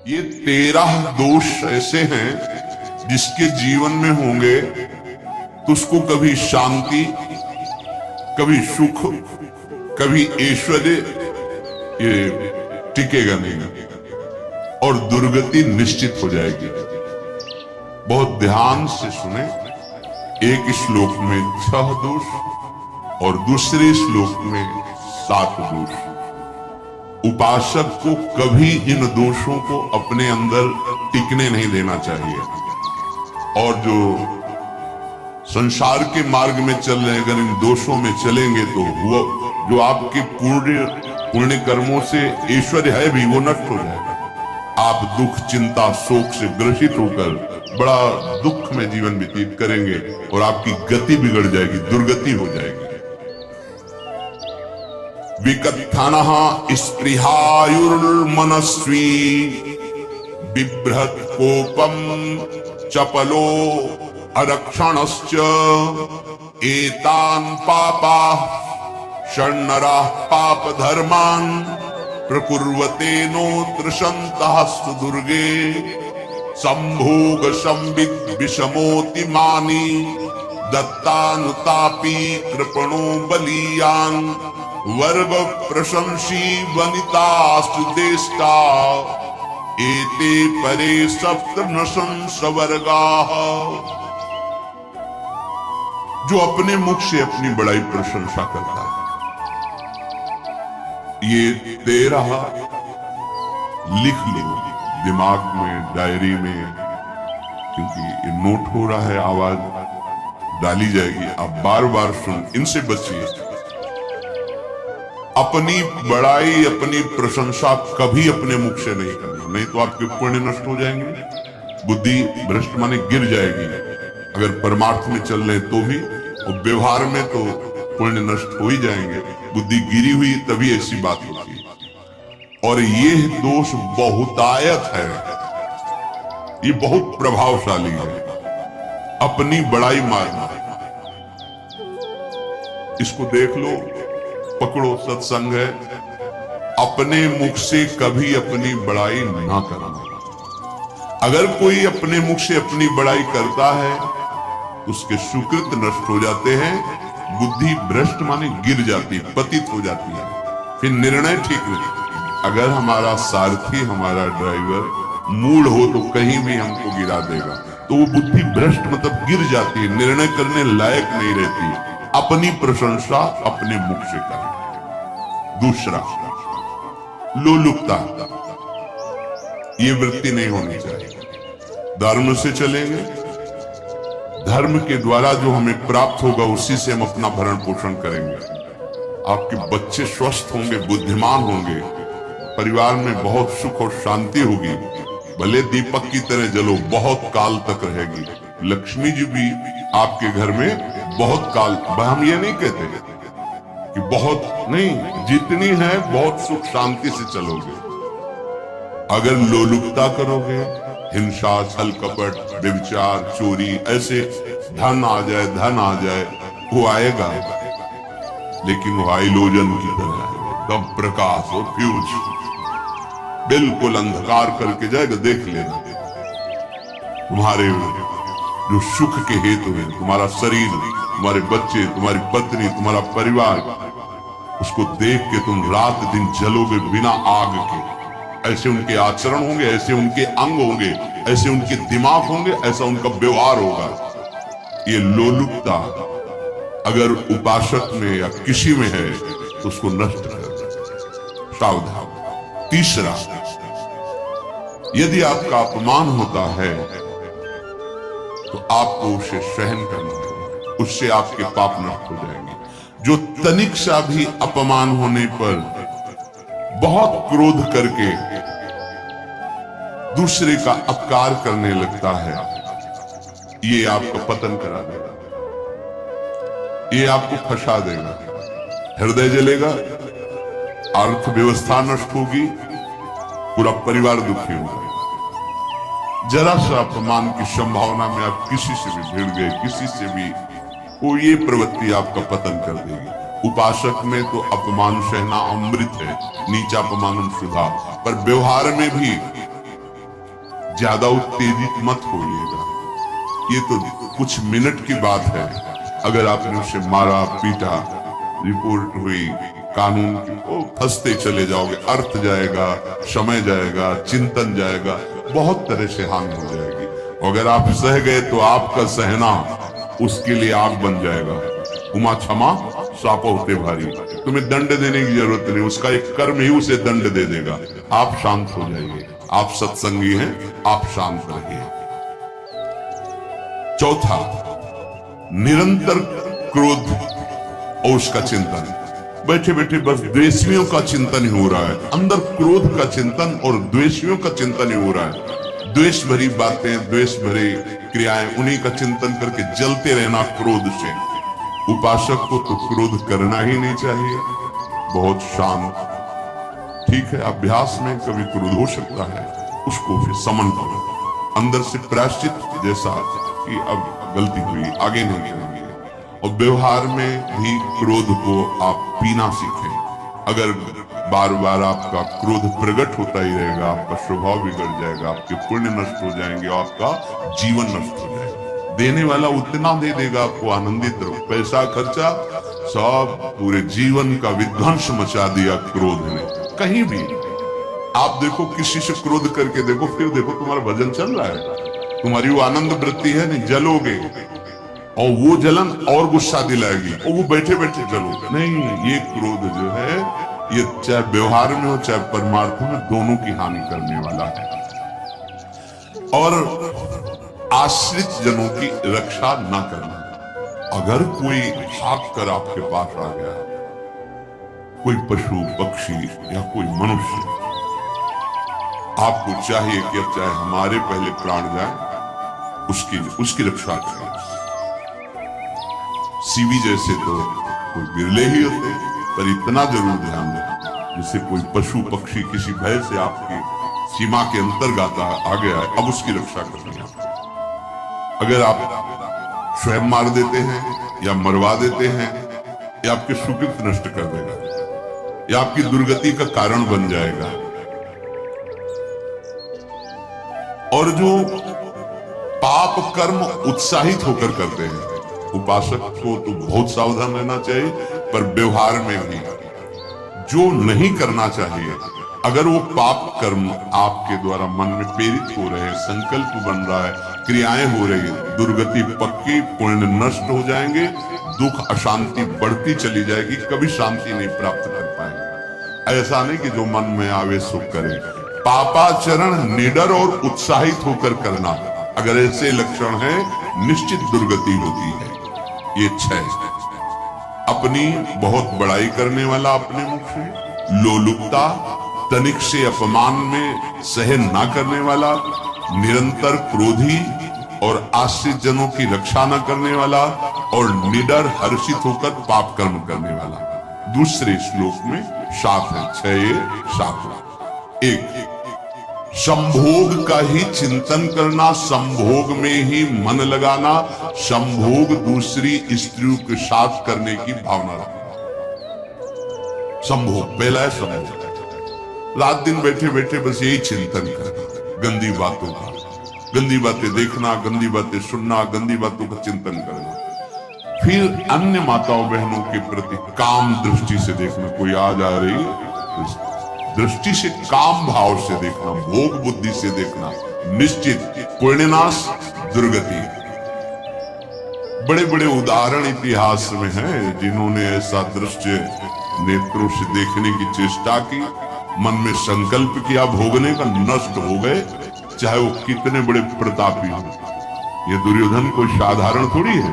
ये 13 दोष ऐसे हैं जिसके जीवन में होंगे तो उसको कभी शांति, कभी सुख, कभी ऐश्वर्य ये टिकेगा नहीं और दुर्गति निश्चित हो जाएगी। बहुत ध्यान से सुने। एक श्लोक में 6 दोष और दूसरे श्लोक में 7 दोष। उपासक को कभी इन दोषों को अपने अंदर टिकने नहीं देना चाहिए। और जो संसार के मार्ग में चल रहे अगर इन दोषों में चलेंगे तो वो जो आपके पुण्य कर्मों से ऐश्वर्य है भी वो नष्ट हो जाएगा। आप दुख, चिंता, शोक से ग्रसित होकर बड़ा दुख में जीवन व्यतीत करेंगे और आपकी गति बिगड़ जाएगी, दुर्गति हो जाएगी। विकत्थनः स्पृहायुर्मनस्वी बिभ्रत् कोपम चपलो अरक्षणश्च एतान् पापाः षण्णराः पाप धर्मान् प्रकुर्वतेनोऽत्र सन्तः सुदुर्गे संभोग संवित् विषमोति मानी दत्तानुतापी कृपणो बलीयान् वर्ग प्रशंसी वनितास्तुदेष्टा एते परे सप्तनशं सवर्गाः। जो अपने मुख से अपनी बड़ाई प्रशंसा करता है, ये 13 लिख लो दिमाग में, डायरी में, क्योंकि ये नोट हो रहा है, आवाज डाली जाएगी, आप बार बार सुन, इनसे बचिए। अपनी बड़ाई, अपनी प्रशंसा कभी अपने मुख से नहीं करना, नहीं तो आपके पुण्य नष्ट हो जाएंगे, बुद्धि भ्रष्ट माने गिर जाएगी। अगर परमार्थ में चल रहे तो भी, और व्यवहार में तो पुण्य नष्ट हो ही जाएंगे। बुद्धि गिरी हुई तभी ऐसी बात होती है। और ये दोष बहुतायत है, ये बहुत प्रभावशाली है। अपनी बड़ाई मारना, इसको देख लो, पकड़ो, सत्संग है। अपने मुख से कभी अपनी बड़ाई ना करना। अगर कोई अपने मुख से अपनी बड़ाई करता है उसके सुकृत नष्ट हो जाते हैं, बुद्धि भ्रष्ट माने गिर जाती, पतित हो जाती है, फिर निर्णय ठीक नहीं। अगर हमारा सारथी, हमारा ड्राइवर मूढ़ हो तो कहीं भी हमको गिरा देगा, तो वो बुद्धि भ्रष्ट मतलब गिर जाती है, निर्णय करने लायक नहीं रहती। अपनी प्रशंसा अपने मुख से करें। दूसरा, लोलुपता, ये वृत्ति नहीं होनी चाहिए। धर्म से चलेंगे, धर्म के द्वारा जो हमें प्राप्त होगा उसी से हम अपना भरण पोषण करेंगे। आपके बच्चे स्वस्थ होंगे, बुद्धिमान होंगे, परिवार में बहुत सुख और शांति होगी। भले दीपक की तरह जलो, बहुत काल तक रहेगी। लक्ष्मी जी भी आपके घर में बहुत काल, हम ये नहीं कहते कि बहुत नहीं, जितनी है बहुत सुख शांति से चलोगे। अगर लोलुपता करोगे, हिंसा, छल कपट, व्यभिचार, चोरी, ऐसे धन आ जाए, वो आएगा, लेकिन वो हाइलोजन की तरह है, कम प्रकाश और फ्यूज, बिल्कुल अंधकार करके जाएगा। देख लेना, तुम्हारे जो सुख के हेतु है, तुम्हारा शरीर, तुम्हारे बच्चे, तुम्हारी पत्नी, तुम्हारा परिवार, उसको देख के तुम रात दिन जलोगे बिना आग के। ऐसे उनके आचरण होंगे, ऐसे उनके अंग होंगे, ऐसे उनके दिमाग होंगे, ऐसा उनका व्यवहार होगा। ये लोलुपता अगर उपासक में या किसी में है तो उसको नष्ट कर, सावधान। तीसरा, यदि आपका अपमान होता है तो आपको उसे सहन करना होगा, उससे आपके पाप नष्ट हो जाएंगे। जो तनिक सा भी अपमान होने पर बहुत क्रोध करके दूसरे का अपकार करने लगता है, ये आपका पतन करा देगा, ये आपको फंसा देगा, हृदय जलेगा, अर्थव्यवस्था नष्ट होगी, पूरा परिवार दुखी होगा। जरा सा अपमान की संभावना में आप किसी से भी भिड़ गए, किसी से भी, वो ये प्रवृत्ति आपका पतन कर देगी। उपासक में तो अपमान सहना अमृत है, नीचा अपमानम सुधा। पर व्यवहार में भी ज्यादा उत्तेजित मत होइएगा। ये तो कुछ मिनट की बात है। अगर आपने उसे मारा पीटा, रिपोर्ट हुई कानून की, वो फंसते चले जाओगे, अर्थ जाएगा, समय जाएगा, चिंतन जाएगा, बहुत तरह से हानि हो जाएगी। अगर आप सह गए तो आपका सहना उसके लिए आग बन जाएगा। उमा क्षमा साप होते भारी। तुम्हें दंड देने की जरूरत नहीं, उसका एक कर्म ही उसे दंड दे देगा। आप शांत हो जाइए। आप सत्संगी हैं, आप शांत रहिए। चौथा, निरंतर क्रोध और उसका चिंतन। बैठे बैठे बस द्वेषियों का चिंतन ही हो रहा है, अंदर क्रोध का चिंतन और द्वेषियों का चिंतन ही हो रहा है। द्वेष भरी बातें, द्वेष भरी क्रियाएं, उन्हीं का चिंतन करके जलते रहना क्रोध से। उपासक को तो क्रोध करना ही नहीं चाहिए, बहुत शांत। ठीक है, अभ्यास में कभी क्रोध हो सकता है, उसको फिर समन करो, अंदर से प्रायश्चित जैसा कि अब गलती हुई, आगे नहीं करेंगे। और व्यवहार में भी क्रोध को आप पीना सीखें। अगर बार बार आपका क्रोध प्रकट होता ही रहेगा, आपका स्वभाव बिगड़ जाएगा, आपके पुण्य नष्ट हो जाएंगे और आपका जीवन नष्ट हो जाएगा। देने वाला उतना दे देगा, आपको आनंदित रहो। पैसा खर्चा, सब पूरे जीवन का विध्वंस मचा दिया क्रोध ने। कहीं भी आप देखो, किसी से क्रोध करके देखो, फिर देखो तुम्हारा भजन चल रहा है, तुम्हारी वो आनंद वृत्ति है, नहीं जलोगे और वो जलन और गुस्सा दिलाएगी और वो बैठे बैठे जलोगे। नहीं, ये क्रोध जो है, ये चाहे व्यवहार में हो चाहे परमार्थ में, दोनों की हानि करने वाला है। और आश्रित जनों की रक्षा न करना। अगर कोई भाग कर आपके पास आ गया, कोई पशु पक्षी या कोई मनुष्य, आपको चाहिए कि अब चाहे हमारे पहले प्राण जाए, उसकी रक्षा करें। सीवी जैसे तो कोई बिरले ही होते, पर इतना जरूर ध्यान दें, जैसे कोई पशु पक्षी किसी भय से आपकी सीमा के अंतर्गत आ गया है, अब उसकी रक्षा करनी है। अगर आप स्वयं मार देते हैं या मरवा देते हैं, या आपके सुकृत नष्ट कर देगा, या आपकी दुर्गति का कारण बन जाएगा। और जो पाप कर्म उत्साहित होकर करते हैं, उपासक को तो बहुत सावधान रहना चाहिए, पर व्यवहार में भी जो नहीं करना चाहिए, अगर वो पाप कर्म आपके द्वारा मन में प्रेरित हो रहे हैं, संकल्प बन रहा है, क्रियाएं हो रही है, दुर्गति पक्की, पुण्य नष्ट हो जाएंगे, दुख अशांति बढ़ती चली जाएगी, कभी शांति नहीं प्राप्त कर पाएंगे। ऐसा नहीं कि जो मन में आवे सो करे। पापाचरण निडर और उत्साहित होकर करना, अगर ऐसे लक्षण है, निश्चित दुर्गति होती है। ये 6। अपनी बहुत बड़ाई करने वाला अपने मुख से, लोलुपता, तनिक से अपमान में सहन ना करने वाला, निरंतर क्रोधी और आश्रित जनों की रक्षा न करने वाला, और निडर हर्षित होकर पाप कर्म करने वाला। दूसरे श्लोक में 7 है, 6 7। 1, संभोग का ही चिंतन करना, संभोग में ही मन लगाना, संभोग दूसरी स्त्रियों के साथ करने की भावना रखना। संभोग, पहला है संभोग। रात दिन बैठे बैठे बस यही चिंतन करना, गंदी बातों का, गंदी बातें देखना, गंदी बातें सुनना, गंदी बातों का चिंतन करना। फिर अन्य माताओं बहनों के प्रति काम दृष्टि से देखना, कोई आ जा रही है, दृष्टि से काम भाव से देखना, भोग बुद्धि से देखना, निश्चित पुण्यनाश, दुर्गति। बड़े बड़े उदाहरण इतिहास में हैं जिन्होंने ऐसा दृश्य नेत्रों से देखने की चेष्टा की, मन में संकल्प किया भोगने का, नष्ट हो गए, चाहे वो कितने बड़े प्रतापी हो। ये दुर्योधन कोई साधारण थोड़ी है,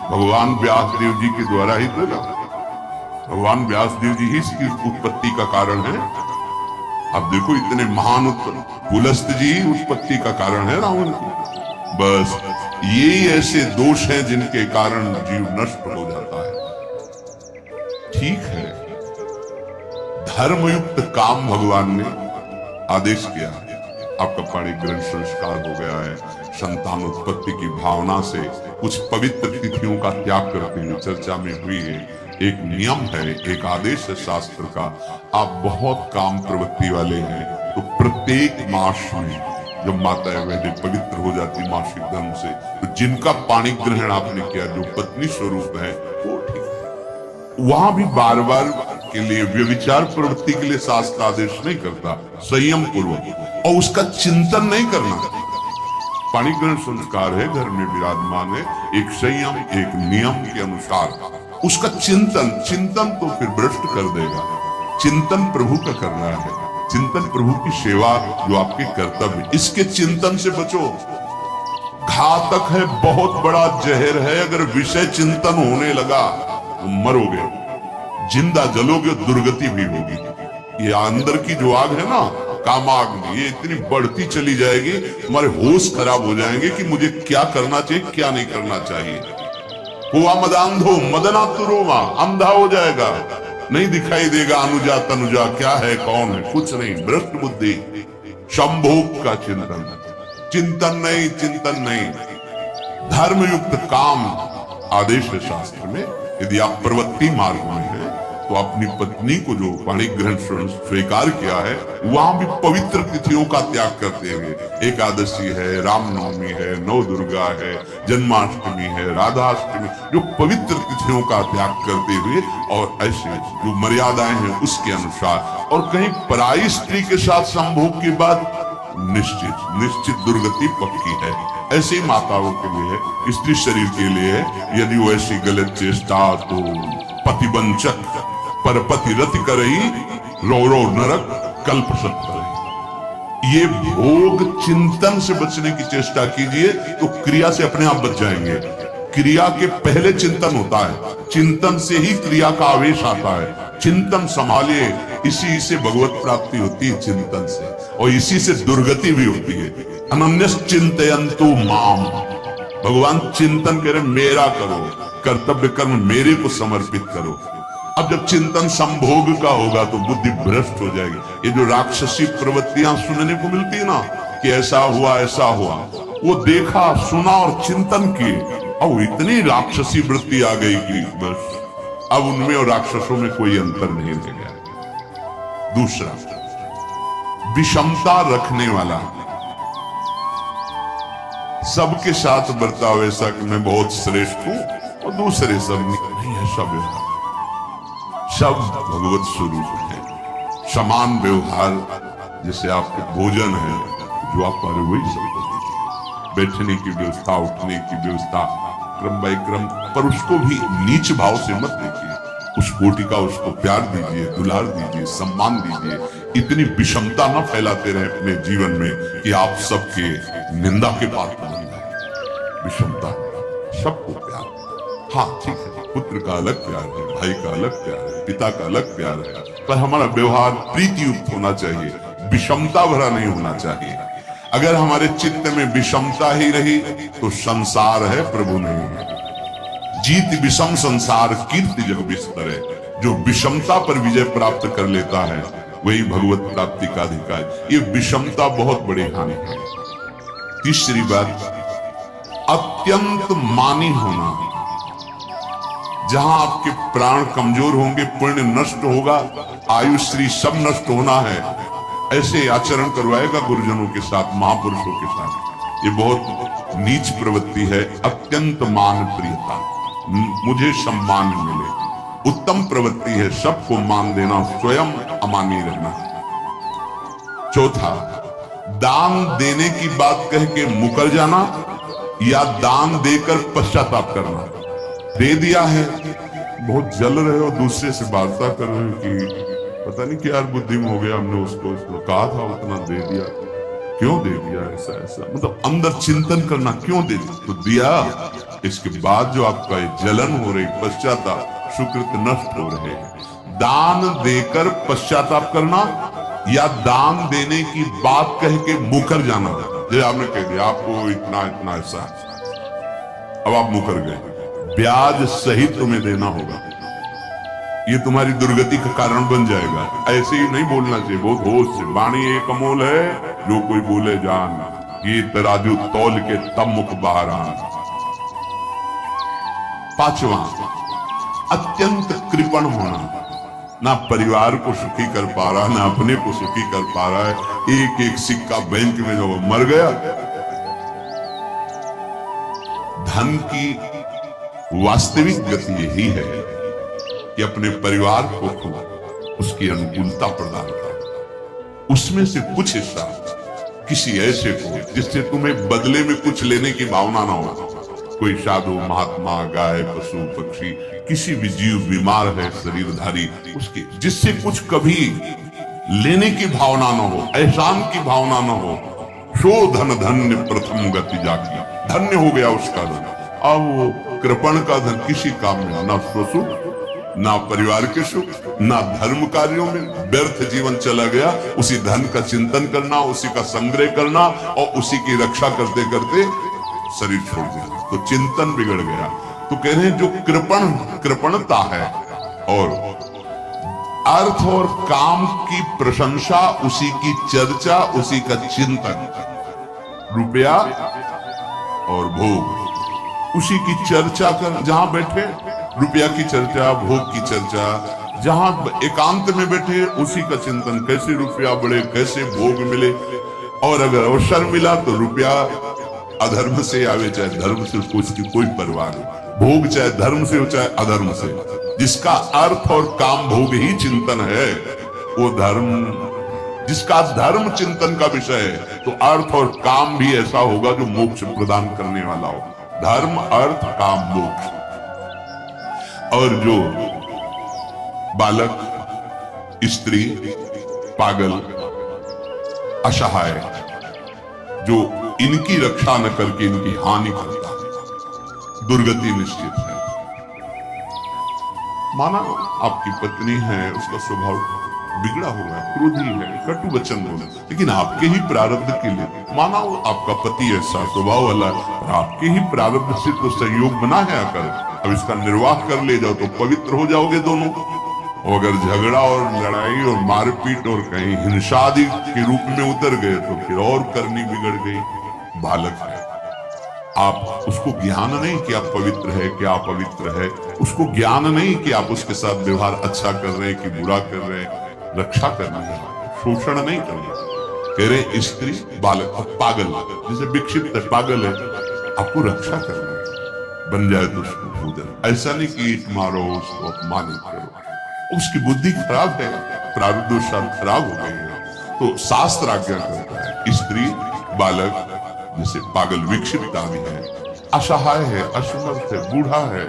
भगवान व्यासदेव जी के द्वारा ही तो, भगवान व्यासदेव जी ही इसकी उत्पत्ति का कारण है। अब देखो, इतने महान पुलस्त जी उत्पत्ति का कारण है रावण की। बस यही ऐसे दोष हैं जिनके कारण जीव नष्ट हो जाता है। ठीक है, धर्मयुक्त काम भगवान ने आदेश किया, आपका पाणी ग्रंथ संस्कार हो गया है, संतान उत्पत्ति की भावना से कुछ पवित्र तिथियों का त्याग करते हुए चर्चा में हुई है। एक नियम है, एक आदेश है शास्त्र का। आप बहुत काम प्रवृत्ति वाले हैं तो प्रत्येक मास में जब माताएं बहनें पवित्र हो जाती मासिक धर्म से, तो जिनका पाणी ग्रहण आपने किया, जो पत्नी स्वरूप है, वो ठीक। वहां भी बार बार के लिए व्यभिचार प्रवृत्ति के लिए शास्त्र आदेश नहीं करता, संयम पूर्वक, और उसका चिंतन नहीं करना। पाणी ग्रहण संस्कार है, घर में विराजमान है, एक संयम, एक नियम के अनुसार उसका चिंतन तो फिर भ्रष्ट कर देगा। चिंतन प्रभु का करना है, चिंतन प्रभु की सेवा जो आपके कर्तव्य, इसके चिंतन से बचो। घातक है, बहुत बड़ा जहर है, अगर विषय चिंतन होने लगा तो मरोगे, जिंदा जलोगे, दुर्गति भी होगी। ये अंदर की जो आग है ना, कामाग्नि, ये इतनी बढ़ती चली जाएगी, तुम्हारे होश खराब हो जाएंगे कि मुझे क्या करना चाहिए, क्या नहीं करना चाहिए। हुआ मदांधो मदनातुरोमा, अंधा हो जाएगा, नहीं दिखाई देगा अनुजा तनुजा क्या है, कौन है, कुछ नहीं, भ्रष्ट बुद्धि। संभोग का चिंतन नहीं। धर्मयुक्त काम आदेश है शास्त्र में। यदि आप प्रवृत्ति मार्ग में हैं तो अपनी पत्नी को जो पाणी ग्रहण स्वीकार किया है, वहां भी पवित्र तिथियों का त्याग करते हुए, एकादशी है, रामनवमी है, नव दुर्गा है, जन्माष्टमी है, राधाष्टमी, जो पवित्र तिथियों का त्याग करते हुए, और ऐसे जो मर्यादाएं हैं उसके अनुसार, और कहीं पराई स्त्री के साथ संभोग के बाद निश्चित दुर्गति पक्की है। ऐसी माताओं के लिए, स्त्री शरीर के लिए, यदि वो ऐसी गलत चेष्टा, तो पतिवंचक परपति रति करई, रो नरक कल्प सत्तर। ये भोग चिंतन से बचने की चेष्टा कीजिए तो क्रिया से अपने आप बच जाएंगे। क्रिया के पहले चिंतन होता है, चिंतन से ही क्रिया का आवेश आता है। चिंतन संभालिए, इसी से भगवत प्राप्ति होती है, चिंतन से, और इसी से दुर्गति भी होती है। अनन्यस चिंतयन्तु माम, भगवान चिंतन करे, मेरा करो, कर्तव्य कर्म मेरे को समर्पित करो। अब जब चिंतन संभोग का होगा तो बुद्धि भ्रष्ट हो जाएगी। ये जो राक्षसी प्रवृत्तियां सुनने को मिलती है ना, कि ऐसा हुआ, वो देखा, सुना और चिंतन किए, अब इतनी राक्षसी वृत्ति आ गई कि बस अब उनमें और राक्षसों में कोई अंतर नहीं रह गया। दूसरा, विषमता रखने वाला, सबके साथ बर्ताव ऐसा कि मैं बहुत श्रेष्ठ हूं और दूसरे सब नहीं है। सब भगवत स्वरूप है। समान व्यवहार, जैसे आपके भोजन है जो आप पर, वही सब बैठने की व्यवस्था, उठने की व्यवस्था, क्रम बाय क्रम, पर उसको भी नीच भाव से मत देखिए। उस कोटि का उसको प्यार दीजिए, दुलार दीजिए, सम्मान दीजिए। इतनी विषमता न फैलाते रहे अपने जीवन में कि आप सबके निंदा के पात्र बन जाए। विषमता, सबको प्यार, हाँ ठीक है, पुत्र का अलग प्यार है, भाई का अलग प्यार है, पिता का अलग प्यार है, पर हमारा व्यवहार प्रीति युक्त होना चाहिए, विषमता भरा नहीं होना चाहिए। अगर हमारे चित्त में विषमता ही रही तो संसार है, प्रभु नहीं है। जीत विषम संसार कीर्ति जग विस्तर है। जो विषमता पर विजय प्राप्त कर लेता है वही भगवत प्राप्ति का अधिकारी। ये विषमता बहुत बड़ी हानि है। तीसरी बात, अत्यंत मानी होना। जहां आपके प्राण कमजोर होंगे, पुण्य नष्ट होगा, आयुश्री सब नष्ट होना है, ऐसे आचरण करवाएगा गुरुजनों के साथ, महापुरुषों के साथ। ये बहुत नीच प्रवृत्ति है। अत्यंत मान प्रियता, मुझे सम्मान मिले, उत्तम प्रवृत्ति है। सबको मान देना, स्वयं अमानी रहना। चौथा, दान देने की बात कह के मुकर जाना या दान देकर पश्चाताप करना। दे दिया है, बहुत जल रहे हो, दूसरे से वार्ता कर रहे हो कि पता नहीं क्या बुद्धि में हो गया, हमने उसको कहा था, उतना दे दिया, क्यों दे दिया, ऐसा ऐसा, मतलब अंदर चिंतन करना, क्यों दे तो दिया। इसके बाद जो आपका जलन हो रही, पश्चाताप, सुकृत नष्ट हो रहे हैं। दान देकर पश्चाताप करना या दान देने की बात कह के मुकर जाना। जैसे आपने कह दिया आपको इतना इतना ऐसा, अब आप मुकर गए, ब्याज सहित तुम्हें देना होगा, ये तुम्हारी दुर्गति का कारण बन जाएगा। ऐसे ही नहीं बोलना चाहिए, बहुत होश से। वाणी एक अमोल है, जो कोई बोले जान, ये तराजू तौल के तब मुख बाहर आन। पांचवा, अत्यंत कृपण होना। ना परिवार को सुखी कर पा रहा, ना अपने को सुखी कर पा रहा है। एक एक सिक्का बैंक में जो मर गया। धन की वास्तविक गति यही है कि अपने परिवार को उसकी अनुकूलता प्रदान करो, उसमें से कुछ हिस्सा किसी ऐसे को जिससे तुम्हें बदले में कुछ लेने की भावना ना हो। कोई साधु महात्मा, गाय, पशु, पक्षी, किसी भी जीव बीमार है शरीरधारी, उसके जिससे कुछ कभी लेने की भावना न हो, एहसान की भावना न हो। शो धन धन्य प्रथम गति जाकी, धन्य हो गया उसका धन। अब वो कृपण का धन किसी काम में ना स्वसुख, ना परिवार के सुख, ना धर्म कार्यों में, व्यर्थ जीवन चला गया। उसी धन का चिंतन करना, उसी का संग्रह करना और उसी की रक्षा करते करते शरीर छोड़ दिया, तो चिंतन बिगड़ गया। तो कह रहे हैं जो कृपणता है और अर्थ और काम की प्रशंसा, उसी की चर्चा, उसी का चिंतन, रुपया और भोग, उसी की चर्चा कर। जहां बैठे रुपया की चर्चा, भोग की चर्चा, जहां एकांत में बैठे उसी का चिंतन, कैसे रुपया बढ़े, कैसे भोग मिले। और अगर अवसर मिला तो रुपया अधर्म से आवे चाहे धर्म से, उसकी कोई परवाह नहीं। भोग चाहे धर्म से हो चाहे अधर्म से, जिसका अर्थ और काम भोग ही चिंतन है, वो धर्म, जिसका धर्म चिंतन का विषय है, तो अर्थ और काम भी ऐसा होगा जो मोक्ष प्रदान करने वाला हो। धर्म, अर्थ, काम, मोक्ष। और जो बालक, स्त्री, पागल, असहाय, जो इनकी रक्षा न करके इनकी हानि करता है, दुर्गति निश्चित है। माना आपकी पत्नी है, उसका स्वभाव बिगड़ा हुआ है, क्रोधी है, कटु वचन बोले, लेकिन आपके ही प्रारब्ध के लिए, माना वो आपका पति ऐसा स्वभाव वाला, आपके ही प्रारब्ध से तो सहयोग बना है आकर, अब इसका निर्वाह कर ले जाओ तो पवित्र हो जाओगे दोनों। और अगर झगड़ा और लड़ाई और मारपीट और कहीं हिंसा आदि के रूप में उतर गए तो फिर और करनी बिगड़ गई। बालक है, आप उसको ज्ञान नहीं कि आप पवित्र है, कि आप पवित्र है, उसको ज्ञान नहीं कि आप उसके साथ व्यवहार अच्छा कर रहे हैं कि बुरा कर रहे हैं। रक्षा करना है, शोषण नहीं करना। कह रहे स्त्री, बालक और पागल, जिसे विक्षिप्त है, पागल है, आपको रक्षा करना है। बन जाए तो उसको भोजन, ऐसा नहीं कि ईट मारो, उसको अपमानित करो। उसकी बुद्धि खराब है, प्रारब्ध खराब हो गई है, तो शास्त्र आज्ञा करता है स्त्री, बालक, जैसे पागल, विक्षिप्त आदि है, असहाय है, असमर्थ है, बूढ़ा है,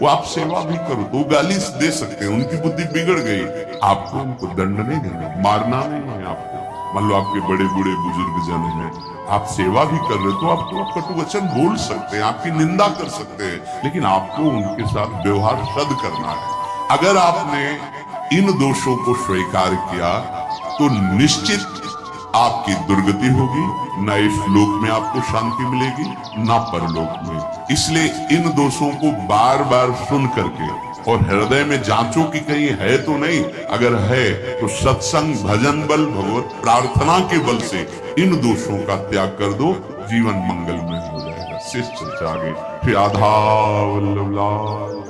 वो आप सेवा भी करो तो गाली दे सकते हैं, उनकी बुद्धि बिगड़ गई, आपको उनको दंड नहीं देना, मारना नहीं है आपको। मान लो आपके बड़े बूढ़े बुजुर्ग जन हैं, आप सेवा भी कर रहे तो आपको कटु वचन बोल सकते हैं, आपकी निंदा कर सकते हैं, लेकिन आपको उनके साथ व्यवहार सद करना है। अगर आपने इन दोषों को स्वीकार किया तो निश्चित आपकी दुर्गति होगी, न इस लोक में आपको शांति मिलेगी, न परलोक में। इसलिए इन दोषों को बार बार सुन करके और हृदय में जांचो कि कहीं है तो नहीं, अगर है तो सत्संग, भजन बल, भगवत प्रार्थना के बल से इन दोषों का त्याग कर दो, जीवन मंगलमय हो जाएगा। शेष चर्चा आगे। श्री राधा वल्लभ लाल।